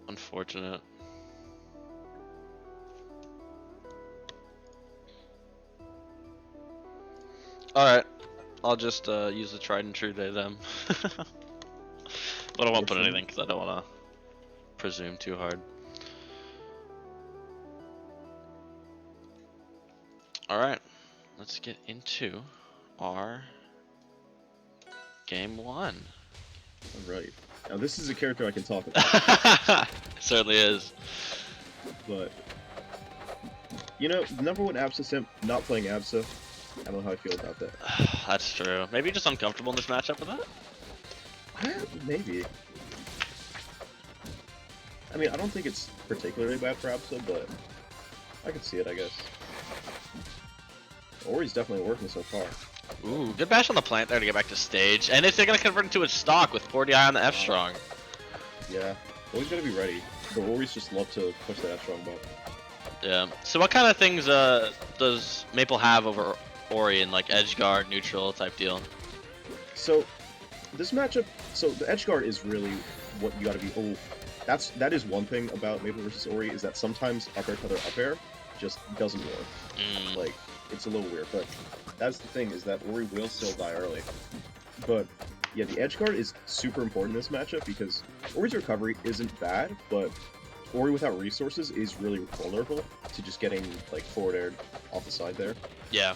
Unfortunate. Alright, I'll just use the tried and true day then. But I won't put anything because I don't want to presume too hard. Alright, let's get into our game 1. Alright. Now this is a character I can talk about. Certainly is. But, you know, number one Absa simp, not playing Absa. I don't know how I feel about that. That's true. Maybe just uncomfortable in this matchup with that? Maybe. I mean, I don't think it's particularly bad for Absa, but I can see it, I guess. Ori's definitely working so far. Ooh, good bash on the plant there to get back to stage. And if they're going to convert into a stock with 40i on the F-Strong. Yeah, always gotta be ready. The Ori's just love to push that F-Strong button. Yeah. So what kind of things does Maypul have over Ori in like edge guard, neutral type deal? So, this matchup, so the edge guard is really what you gotta be. Oh, that is one thing about Maypul versus Ori is that sometimes up air to their up air just doesn't work. Like, it's a little weird, but that's the thing is that Ori will still die early. But yeah, the edge guard is super important in this matchup because Ori's recovery isn't bad, but Ori without resources is really vulnerable to just getting like forward aired off the side there. Yeah.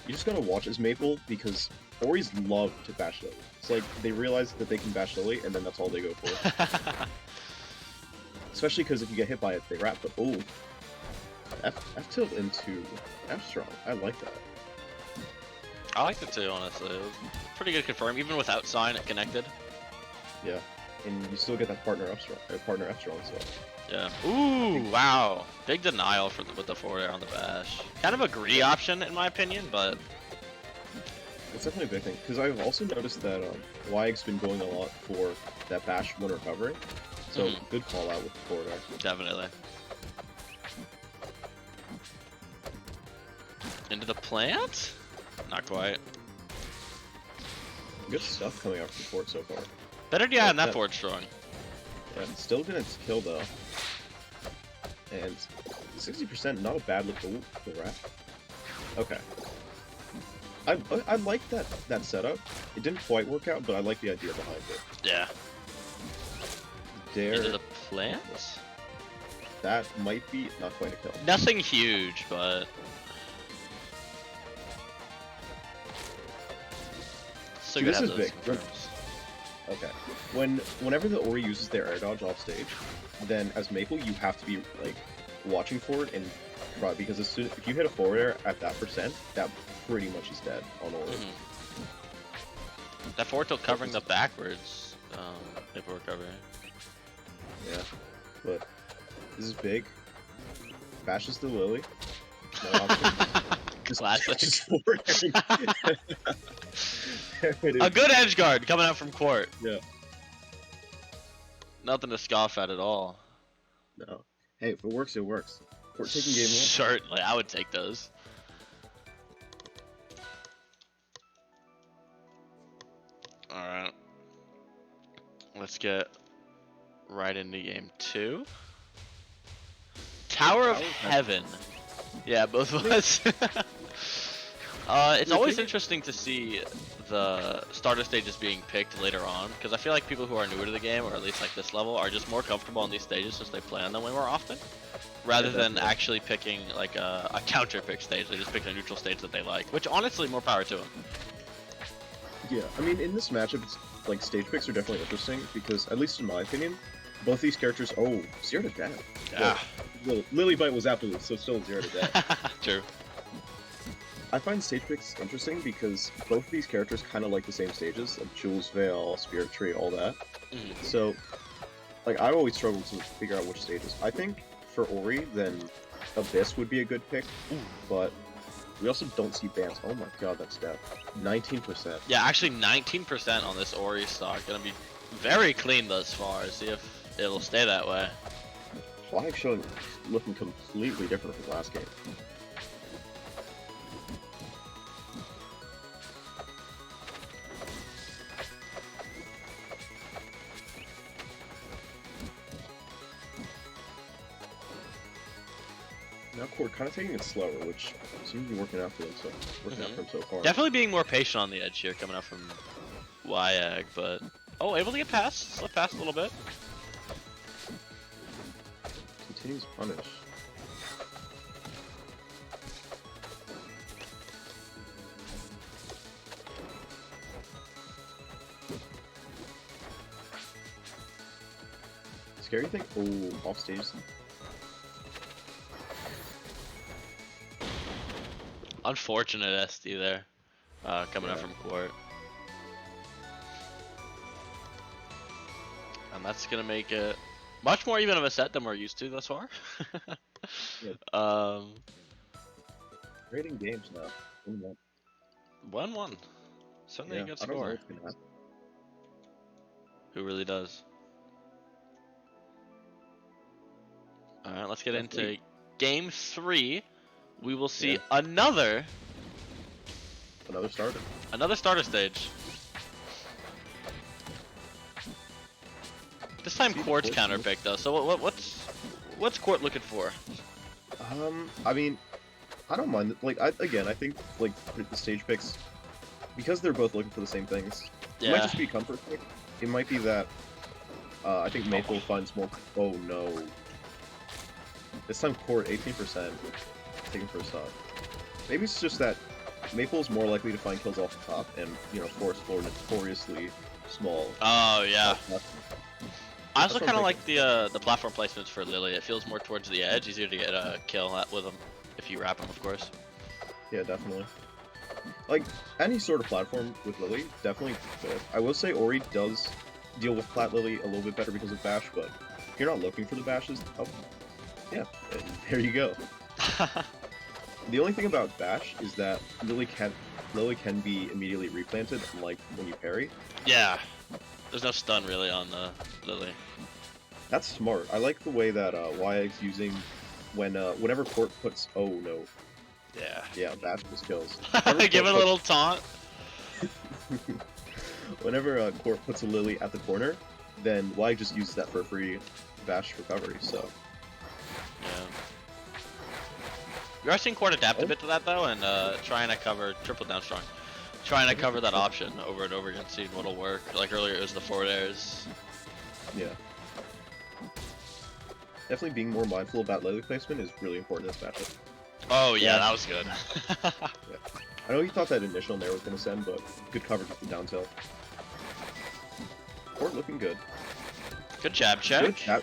You just gotta watch as Maypul because Ori's love to bash Lily. It's like they realize that they can bash Lily and then that's all they go for. Especially because if you get hit by it, they wrap. But oh, F tilt into F strong. I like that. I liked it too, honestly. It was pretty good confirm, even without sign it connected. Yeah, and you still get that partner F strong, so. Yeah. Ooh, wow. Big denial with the forward air on the bash. Kind of a greedy option in my opinion, but It's definitely a big thing because I've also noticed that YG's been going a lot for that bash when recovering. So good call out with the forward air. definitely. Into the plant? Not quite. Good stuff coming out from Quart so far. Better DI on that forward strong. Yeah, still gonna kill though. And 60%, not a bad look. Ooh, the wrap. Okay. I like that setup. It didn't quite work out, but I like the idea behind it. Yeah. There. Into the plant? That might be not quite a kill. Nothing huge, but so See, good this to is have those big. confirms. Okay. Whenever the Ori uses their air dodge off stage, then as Maypul you have to be like watching for it and try because as soon if you hit a forward air at that percent, that pretty much is dead on Ori. That forward tilt covering the backwards. Maypul recovery. Yeah, but this is big. Bashes the Lily. No option. Classic. Just forward airing. A good edge guard coming out from Quart. Yeah. Nothing to scoff at all. No. Hey, if it works, it works. Quart taking game 1. Certainly, I would take those. Alright. Let's get right into game 2. Tower of Heaven. Yeah, both of us. It's always interesting to see the starter stages being picked later on, because I feel like people who are newer to the game, or at least like this level, are just more comfortable on these stages since they play on them way more often, rather than actually picking like a counter pick stage. They just pick a neutral stage that they like, which honestly, more power to them. Yeah, I mean, in this matchup, it's, like, stage picks are definitely interesting, because, at least in my opinion, both these characters... Oh, 0 to death. Yeah. Well, Lily Bite was absolute, so still 0 to death. True. I find stage picks interesting because both of these characters kind of like the same stages, like Jules Veil, Spirit Tree, all that. So, like, I always struggle to figure out which stages. I think, for Ori, then Abyss would be a good pick, but... We also don't see bans. Oh my god, that's death. 19%. Yeah, actually 19% on this Ori stock. Gonna be very clean thus far. See if it'll stay that way. Flag showing looking completely different from last game. Now Quart kind of taking it slower, which seems to be working out for him so far. Definitely being more patient on the edge here, coming up from YAG, but able to get past, slip past a little bit. Continues punish. Scary thing. Oh, off stage. Unfortunate SD there, coming up from Quart. And that's gonna make it much more even of a set than we're used to thus far. Rating games now. 1-1. Certainly a good I don't know score. what's gonna happen. Who really does? Alright, let's get into game 3. We will see another starter stage. This time Quart's counter pick though. So what's Quart looking for? I mean, I don't mind. Like, I think like the stage picks, because they're both looking for the same things. It might just be comfort pick. It might be that I think Maypul finds more. Oh no! This time Quart 18% taking first stock. Maybe it's just that Maypul's more likely to find kills off the top, and Forest floor notoriously small. Oh yeah. I also kind of like the platform placements for Lily. It feels more towards the edge, easier to get a kill with them if you wrap them, of course. Yeah, definitely. Like any sort of platform with Lily, definitely good. I will say Ori does deal with Plat Lily a little bit better because of Bash, but if you're not looking for the bashes, yeah, there you go. The only thing about Bash is that Lily can be immediately replanted, unlike when you parry. Yeah, there's no stun really on Lily. That's smart. I like the way that YX's using whenever Quart puts. Oh no. Yeah, Bash just kills. Give it a little taunt. Whenever Quart puts a Lily at the corner, then YX just uses that for a free Bash recovery. So. Yeah. You are seeing Quart adapt a bit to that though, and trying to cover triple down strong, trying to cover that option over and over again, seeing what'll work. Like earlier, it was the forward airs. Yeah. Definitely being more mindful about Lily placement is really important in this matchup. Oh yeah, that was good. Yeah. I know you thought that initial nair was gonna send, but good coverage with the down tilt. Quart looking good. Good jab check. Good jab.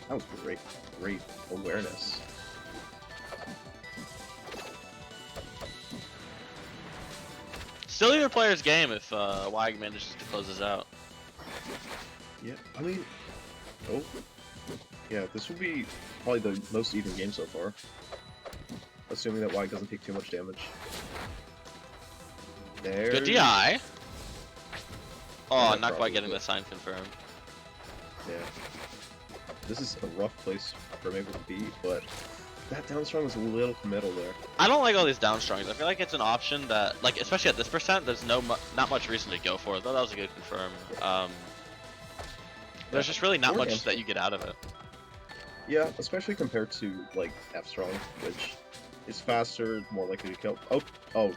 That was great awareness. Still either player's game if YAG manages to close this out. Yeah, I mean, yeah, this will be probably the most even game so far. Assuming that YAG doesn't take too much damage. There. Good DI. Oh, not quite getting the sign confirmed. Yeah. This is a rough place for Maypul to be, but that down strong was a little committal there. I don't like all these down strongs. I feel like it's an option that, like, especially at this percent, there's not much reason to go for it. Though that was a good confirm. There's just really not much that you get out of it. Yeah, especially compared to like F strong, which is faster, more likely to kill. Oh.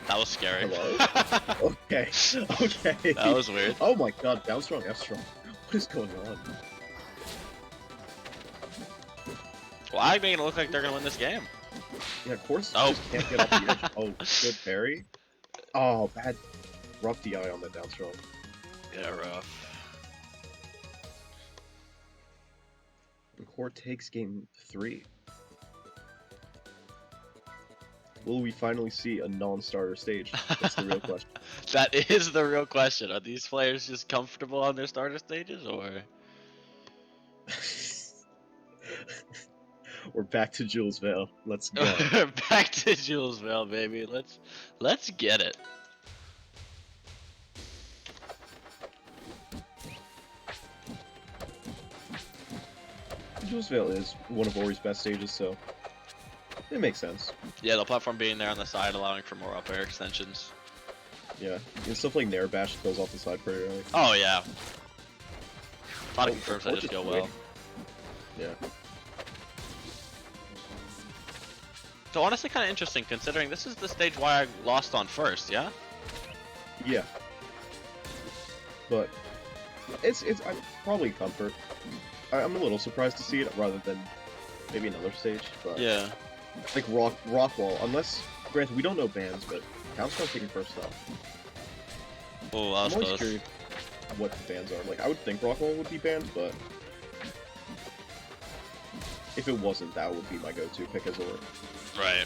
That was scary. Hello? Okay. That was weird. Oh my god, down strong, F strong. What is going on? Well, I'm making it look like they're gonna win this game. Yeah, of course. Just can't get off the edge. Oh, good parry. Oh, bad. Rough DI on that down strong. Yeah, rough. And Quart takes game 3. Will we finally see a non-starter stage? That's the real question. That is the real question. Are these players just comfortable on their starter stages, or? We're back to Jules Vale. Let's go. Back to Jules Vale, baby. Let's get it. Jules Vale is one of Ori's best stages, so it makes sense. Yeah, the platform being there on the side, allowing for more up air extensions. Yeah, and stuff like Nair Bash goes off the side pretty early. Oh yeah. A lot of confirms that just go well. Yeah. So honestly, kind of interesting considering this is the stage why I lost on first. Yeah. Yeah. But it's probably comfort. I'm a little surprised to see it rather than maybe another stage. But Yeah. like Rockwall, unless granted we don't know bans, but Counter's taking first off. Oh, that I'm was always close. curious what the bans are. Like I would think Rockwall would be banned, but if it wasn't, that would be my go-to pick as well. Right.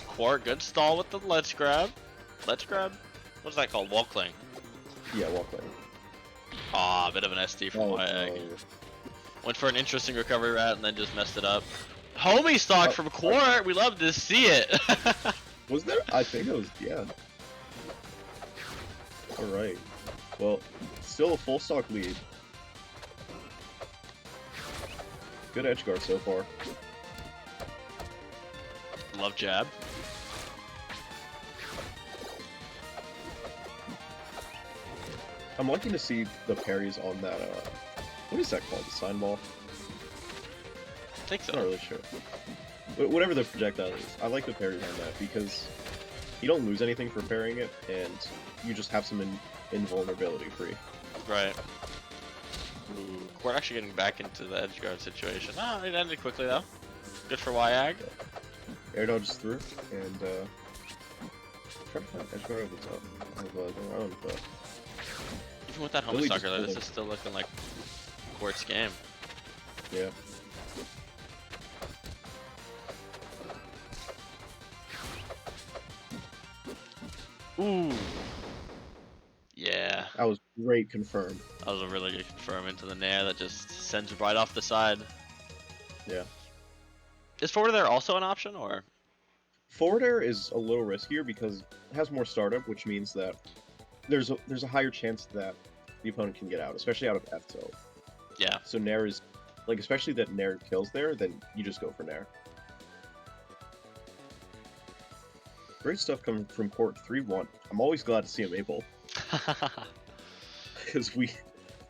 Quart, good stall with the ledge grab. Ledge grab? What's that called? Wall cling. Yeah, Walkway. Ah, a bit of an SD from Wyag. Went for an interesting recovery rat and then just messed it up. Homie stock from Quart! We love to see it! Was there? I think it was, yeah. Alright. Well, still a full stock lead. Good edge guard so far. Love jab. I'm liking to see the parries on that, what is that called? The sign ball? I think so. I'm not really sure. But whatever the projectile is, I like the parries on that because you don't lose anything for parrying it, and you just have some invulnerability free. Right. Ooh, Quart actually getting back into the edge guard situation. Ah, it ended quickly though. Good for Wyag. Air dodges through, and trying to find edge guard over the top of the round, but Even with that homie Really stock just earlier, this holding. is still looking like Quart's game. yeah. Ooh. Yeah. That was great confirmed. That was a really good confirm into the nair that just sends it right off the side. Yeah. Is forward there also an option, or? Forward air is a little riskier because it has more startup, which means that there's a higher chance that the opponent can get out, especially out of F tilt. Yeah. So Nair is, like, especially that Nair kills there, then you just go for Nair. Great stuff coming from Quart 3-1. I'm always glad to see a Maypul, because